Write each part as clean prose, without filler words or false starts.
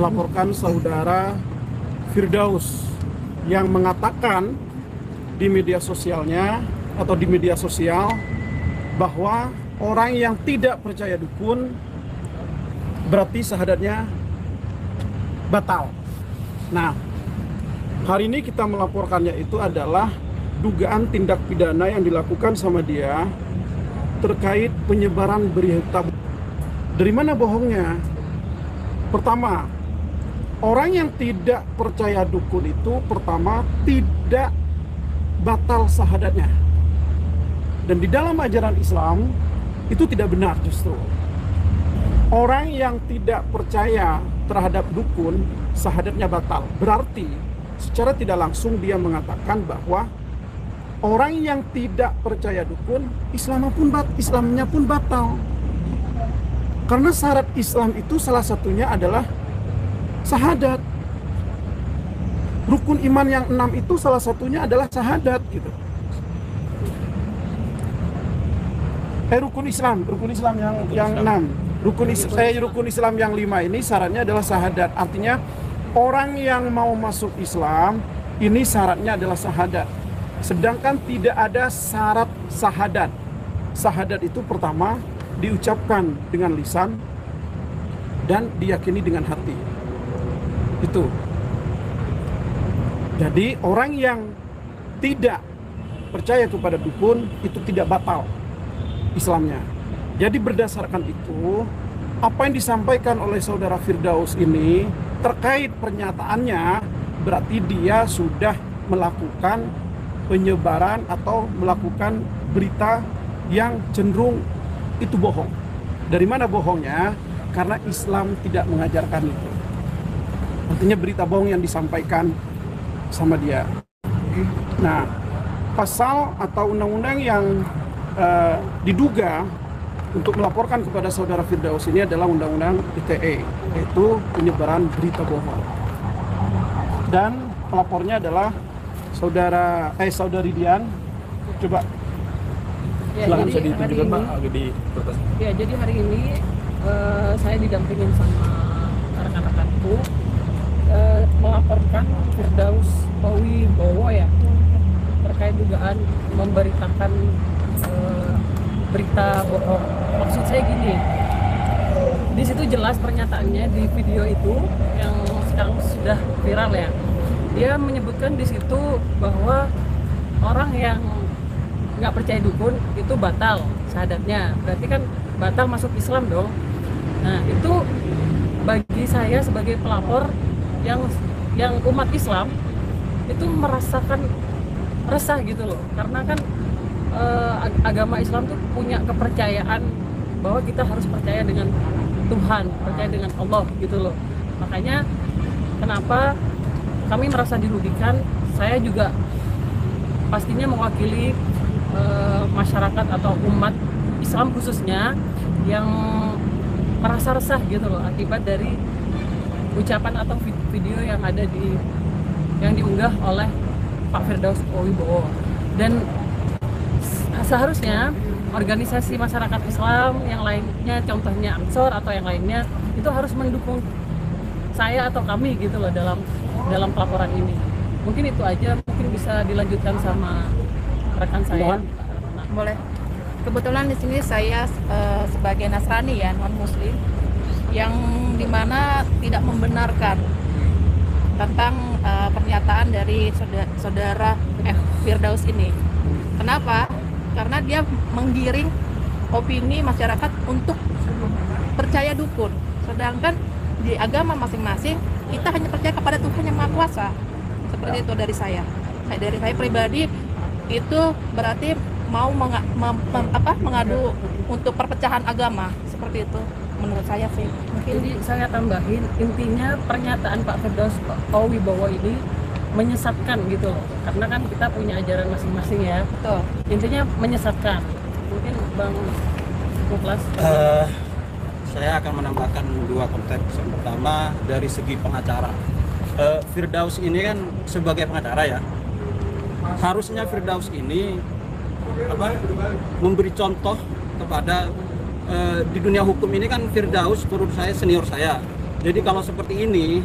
melaporkan saudara Firdaus yang mengatakan di media sosialnya atau di media sosial bahwa orang yang tidak percaya dukun berarti syahadatnya batal. Nah, hari ini kita melaporkannya itu adalah dugaan tindak pidana yang dilakukan sama dia terkait penyebaran berita. Dari mana bohongnya? Pertama, orang yang tidak percaya dukun itu pertama tidak batal syahadatnya. Dan di dalam ajaran Islam itu tidak benar justru. Orang yang tidak percaya terhadap dukun, syahadatnya batal. Berarti secara tidak langsung dia mengatakan bahwa orang yang tidak percaya dukun, Islamnya pun batal. Karena syarat Islam itu salah satunya adalah syahadat. Rukun iman yang 6 itu salah satunya adalah syahadat gitu. Rukun Islam yang 6. Rukun Islam yang 5 ini syaratnya adalah syahadat. Artinya orang yang mau masuk Islam ini syaratnya adalah syahadat. Sedangkan tidak ada syarat syahadat. Syahadat itu pertama diucapkan dengan lisan dan diyakini dengan hati. Itu. Jadi orang yang tidak percaya kepada dukun itu tidak batal Islamnya. Jadi berdasarkan itu, apa yang disampaikan oleh saudara Firdaus ini terkait pernyataannya berarti dia sudah melakukan penyebaran atau melakukan berita yang cenderung itu bohong. Dari mana bohongnya? Karena Islam tidak mengajarkan itu. Artinya berita bohong yang disampaikan sama dia. Nah, pasal atau undang-undang yang diduga untuk melaporkan kepada saudara Firdaus ini adalah undang-undang ITE, yaitu penyebaran berita bohong. Dan pelapornya adalah saudari Dian. Coba ya, silahkan bisa ditunjukkan Pak di kertas. Ya, jadi hari ini saya didampingin sama rekan-rekanku melaporkan Firdaus Owi Bowo ya terkait dugaan memberitakan berita bohong. Maksud saya gini, di situ jelas pernyataannya di video itu yang sekarang sudah viral ya. Dia menyebutkan di situ bahwa orang yang nggak percaya dukun itu batal syahadatnya. Berarti kan batal masuk Islam dong. Nah, itu bagi saya sebagai pelapor yang umat Islam itu merasakan resah gitu loh. Karena kan agama Islam tuh punya kepercayaan bahwa kita harus percaya dengan Tuhan, percaya dengan Allah gitu loh. Makanya kenapa kami merasa dirugikan. Saya juga pastinya mewakili masyarakat atau umat Islam khususnya yang merasa resah gitu loh akibat dari ucapan atau video yang ada yang diunggah oleh Pak Firdaus Owi Bowo. Dan seharusnya organisasi masyarakat Islam yang lainnya, contohnya Ansor atau yang lainnya, itu harus mendukung saya atau kami gitu loh dalam pelaporan ini. Mungkin itu aja, mungkin bisa dilanjutkan sama rekan saya. Boleh. Kebetulan di sini saya sebagai Nasrani ya, non Muslim, yang dimana tidak membenarkan tentang pernyataan dari saudara Firdaus ini. Kenapa? Karena dia menggiring opini masyarakat untuk percaya dukun. Sedangkan di agama masing-masing kita hanya percaya kepada Tuhan yang Maha Kuasa. Seperti itu dari saya. Dari saya pribadi itu berarti mau mengadu untuk perpecahan agama. Seperti itu menurut saya sih. Mungkin saya tambahin, intinya pernyataan Pak Firdaus Owi Bowo ini menyesatkan gitu loh. Karena kan kita punya ajaran masing-masing ya. Betul. Intinya menyesatkan. Mungkin Bang Muklas. Saya akan menambahkan dua konteks. Yang pertama dari segi pengacara. Firdaus ini kan sebagai pengacara ya. Harusnya Firdaus ini memberi contoh kepada di dunia hukum ini kan Firdaus menurut saya senior saya. Jadi kalau seperti ini,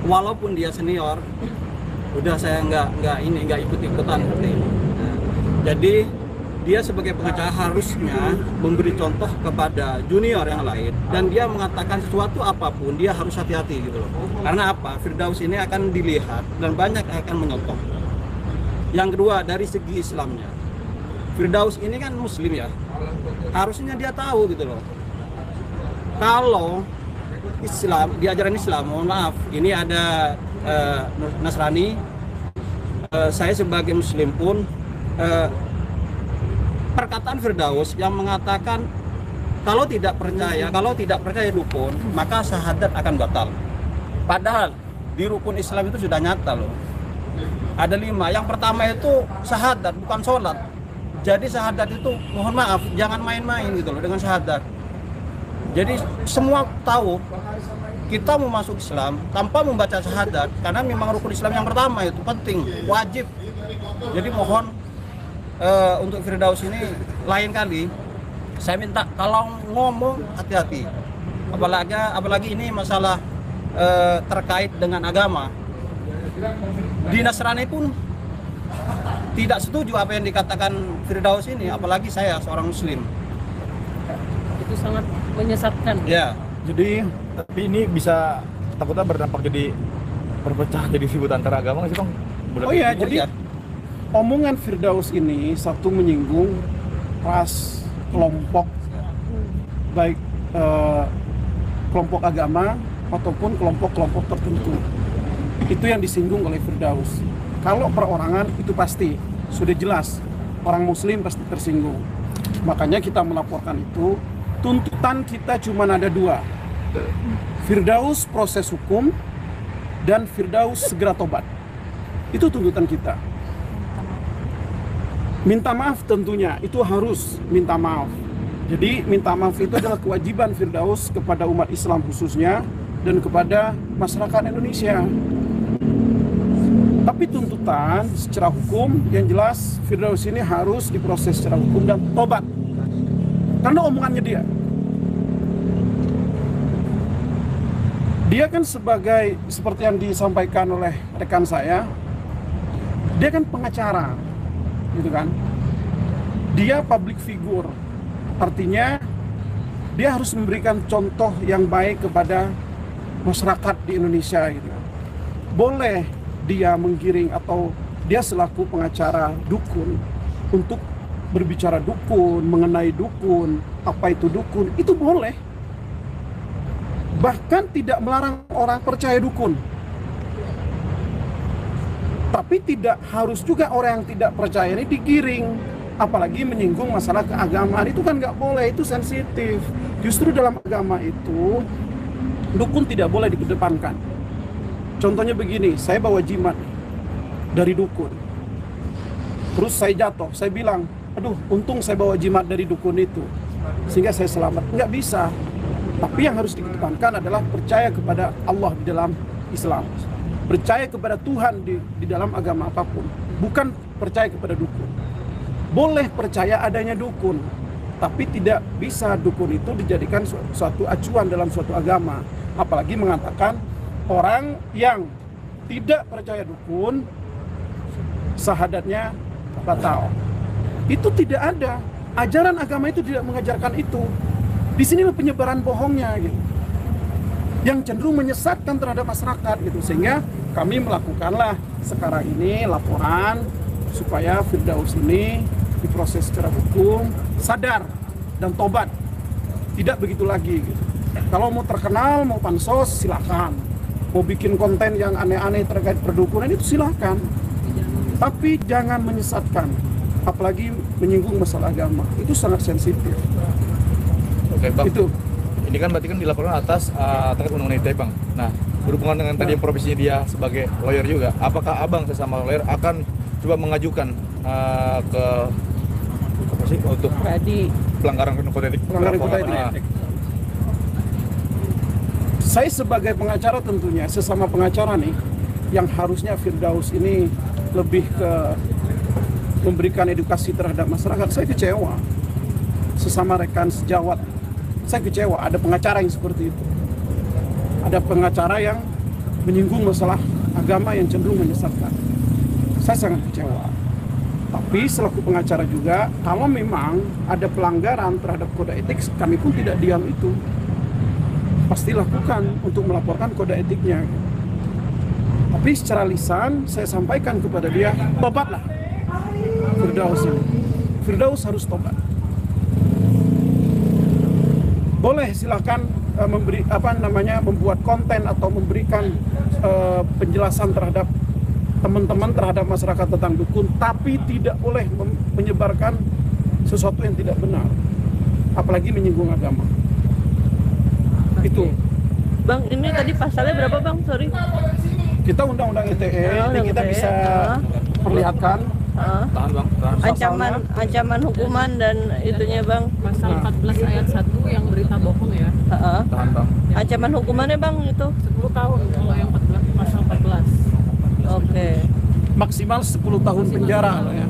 walaupun dia senior, udah saya nggak ikut-ikutan seperti ini. Nah, jadi dia sebagai pengacara harusnya memberi contoh kepada junior yang lain, dan dia mengatakan sesuatu apapun dia harus hati-hati gitu loh. Karena apa? Firdaus ini akan dilihat dan banyak yang akan menyontoh. Yang kedua, dari segi Islamnya, Firdaus ini kan Muslim ya, harusnya dia tahu gitu loh. Kalau Islam, di ajaran Islam, mohon maaf, ini ada Nasrani, saya sebagai Muslim pun, perkataan Firdaus yang mengatakan kalau tidak percaya dukun, maka syahadat akan batal. Padahal di rukun Islam itu sudah nyata loh. Ada 5. Yang pertama itu syahadat, bukan sholat. Jadi syahadat itu, mohon maaf, jangan main-main gitu loh dengan syahadat. Jadi semua tahu kita mau masuk Islam tanpa membaca syahadat, karena memang rukun Islam yang pertama itu penting, wajib. Jadi mohon untuk Firdaus ini lain kali saya minta kalau ngomong hati-hati, apalagi ini masalah terkait dengan agama. Di Nasrani pun tidak setuju apa yang dikatakan Firdaus ini, apalagi saya seorang Muslim. Itu sangat menyesatkan. Ya, Jadi tapi ini bisa takutnya berdampak jadi berpecah jadi ribut antara agama nggak sih Bang? Oh iya, jadi omongan Firdaus ini satu menyinggung ras, kelompok, baik kelompok agama ataupun kelompok-kelompok tertentu. Itu yang disinggung oleh Firdaus. Kalau perorangan itu pasti sudah jelas, orang Muslim pasti tersinggung. Makanya kita melaporkan itu. Tuntutan kita cuma ada 2, Firdaus proses hukum dan Firdaus segera tobat. Itu tuntutan kita. Minta maaf tentunya, itu harus minta maaf. Jadi minta maaf itu adalah kewajiban Firdaus kepada umat Islam khususnya dan kepada masyarakat Indonesia. Tapi tuntutan secara hukum yang jelas Firdaus ini harus diproses secara hukum dan tobat. Karena omongannya dia kan sebagai, seperti yang disampaikan oleh rekan saya, dia kan pengacara, gitu kan. Dia public figure, artinya dia harus memberikan contoh yang baik kepada masyarakat di Indonesia, gitu. Boleh dia menggiring atau dia selaku pengacara dukun untuk berbicara dukun, mengenai dukun, apa itu dukun, itu boleh. Bahkan tidak melarang orang percaya dukun. Tapi tidak harus juga orang yang tidak percaya ini digiring. Apalagi menyinggung masalah keagamaan, itu kan nggak boleh, itu sensitif. Justru dalam agama itu, dukun tidak boleh dikedepankan. Contohnya begini, saya bawa jimat dari dukun. Terus saya jatuh, saya bilang, aduh, untung saya bawa jimat dari dukun itu, sehingga saya selamat. Nggak bisa. Tapi yang harus dikedepankan adalah percaya kepada Allah di dalam Islam. Percaya kepada Tuhan di dalam agama apapun. Bukan percaya kepada dukun. Boleh percaya adanya dukun, tapi tidak bisa dukun itu dijadikan suatu acuan dalam suatu agama. Apalagi mengatakan orang yang tidak percaya dukun, syahadatnya batal. Itu tidak ada. Ajaran agama itu tidak mengajarkan itu. Di sini penyebaran bohongnya gitu, yang cenderung menyesatkan terhadap masyarakat gitu. Sehingga kami melakukanlah sekarang ini laporan supaya Firdaus ini diproses secara hukum, sadar dan tobat, tidak begitu lagi gitu. Kalau mau terkenal, mau pansos, silakan. Mau bikin konten yang aneh-aneh terkait perdukunan itu silakan. Tapi jangan menyesatkan, apalagi menyinggung masalah agama. Itu sangat sensitif. Oke Bang, Itu. ini kan berarti kan dilaporkan atas terkait undang-undang ITE Bang. Nah, berhubungan dengan tadi profesinya dia sebagai lawyer juga, apakah Abang sesama lawyer akan coba mengajukan ke apa sih untuk pelanggaran kode etik? Pelanggaran kode etik. Saya sebagai pengacara tentunya, sesama pengacara nih, yang harusnya Firdaus ini lebih ke memberikan edukasi terhadap masyarakat, saya kecewa. Sesama rekan sejawat, saya kecewa ada pengacara yang seperti itu. ada pengacara yang menyinggung masalah agama yang cenderung menyesatkan. Saya sangat kecewa. Tapi selaku pengacara juga, kalau memang ada pelanggaran terhadap kode etik, kami pun tidak diam itu. Pasti lakukan untuk melaporkan kode etiknya. Tapi secara lisan saya sampaikan kepada dia, tobatlah Firdaus ini. Firdaus harus tobat. Boleh silakan membuat konten atau memberikan penjelasan terhadap teman-teman, terhadap masyarakat tentang dukun, tapi tidak boleh menyebarkan sesuatu yang tidak benar, apalagi menyinggung agama. Itu. Bang, ini tadi pasalnya berapa bang? Sorry. Kita undang-undang ITE, ini kita bisa perlihatkan. Tahan bang, tahan. Ancaman hukuman dan itunya bang. Pasal 14 ayat 1 yang berita bohong ya. Tahan bang. Ancaman hukumannya bang itu 10 tahun kalau yang 14, pasal 14. oke. Maksimal 10 tahun penjara loh ya.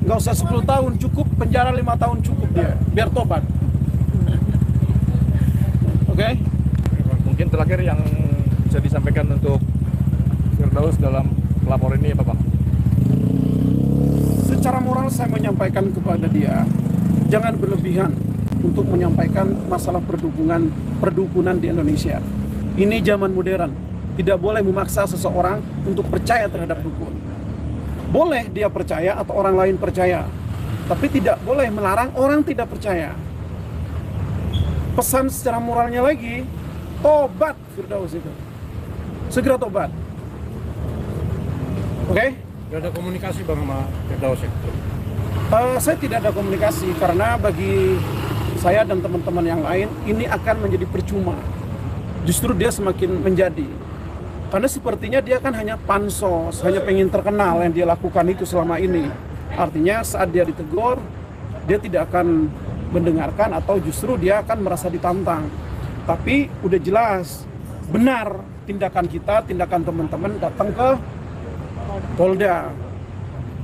Nggak usah 10 tahun, cukup penjara 5 tahun cukup dia, biar tobat. Oke? Mungkin terakhir yang bisa disampaikan untuk Firdaus dalam pelapor ini apa bang? Secara moral saya menyampaikan kepada dia, jangan berlebihan untuk menyampaikan masalah perdukunan di Indonesia. Ini zaman modern, tidak boleh memaksa seseorang untuk percaya terhadap dukun. Boleh dia percaya atau orang lain percaya, tapi tidak boleh melarang orang tidak percaya. Pesan secara moralnya lagi, tobat Firdaus itu. Segera tobat. Oke? Gak ada komunikasi bang sama Firdaus ya? Saya tidak ada komunikasi karena bagi saya dan teman-teman yang lain ini akan menjadi percuma. Justru dia semakin menjadi. Karena sepertinya dia kan hanya pansos, hanya pengen terkenal yang dia lakukan itu selama ini. Artinya saat dia ditegur, dia tidak akan mendengarkan atau justru dia akan merasa ditantang. Tapi udah jelas, benar tindakan kita, tindakan teman-teman datang ke Polda.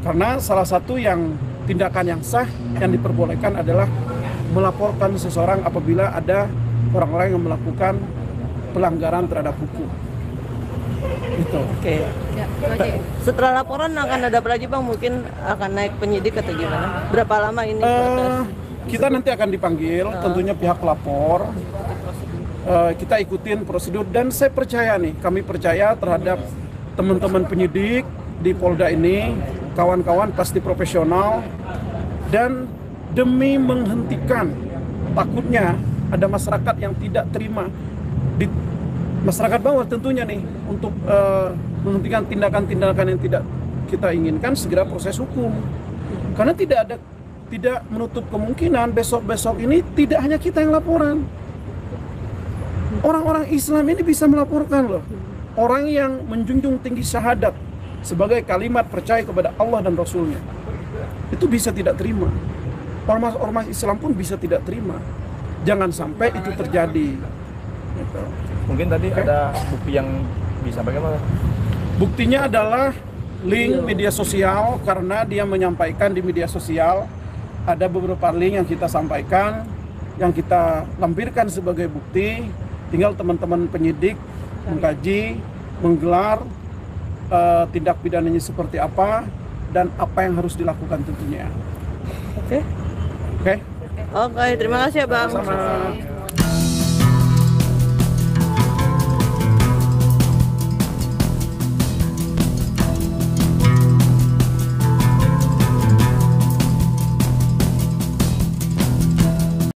Karena salah satu yang tindakan yang sah yang diperbolehkan adalah melaporkan seseorang apabila ada orang-orang yang melakukan pelanggaran terhadap hukum. Itu. Oke. Ya, itu aja ya. Setelah laporan akan ada apa lagi bang? Mungkin akan naik penyidik atau gimana? Berapa lama ini proses? Kita nanti akan dipanggil, tentunya pihak pelapor. Kita ikutin prosedur dan saya percaya nih, kami percaya terhadap teman-teman penyidik di Polda ini, kawan-kawan pasti profesional dan demi menghentikan takutnya ada masyarakat yang tidak terima di masyarakat bawah tentunya nih untuk menghentikan tindakan-tindakan yang tidak kita inginkan, segera proses hukum. Karena tidak menutup kemungkinan besok-besok ini tidak hanya kita yang laporan. Orang-orang Islam ini bisa melaporkan loh. Orang yang menjunjung tinggi syahadat sebagai kalimat percaya kepada Allah dan Rasulnya, itu bisa tidak terima. Ormas-ormas Islam pun bisa tidak terima. Jangan sampai itu terjadi. Gitu. Mungkin tadi ada bukti yang disampaikan apa? Buktinya adalah link media sosial, karena dia menyampaikan di media sosial. Ada beberapa link yang kita sampaikan, yang kita lampirkan sebagai bukti. Tinggal teman-teman penyidik mengkaji, menggelar tindak pidananya seperti apa dan apa yang harus dilakukan tentunya. Oke. Oke? Oke, terima kasih ya bang. Sama.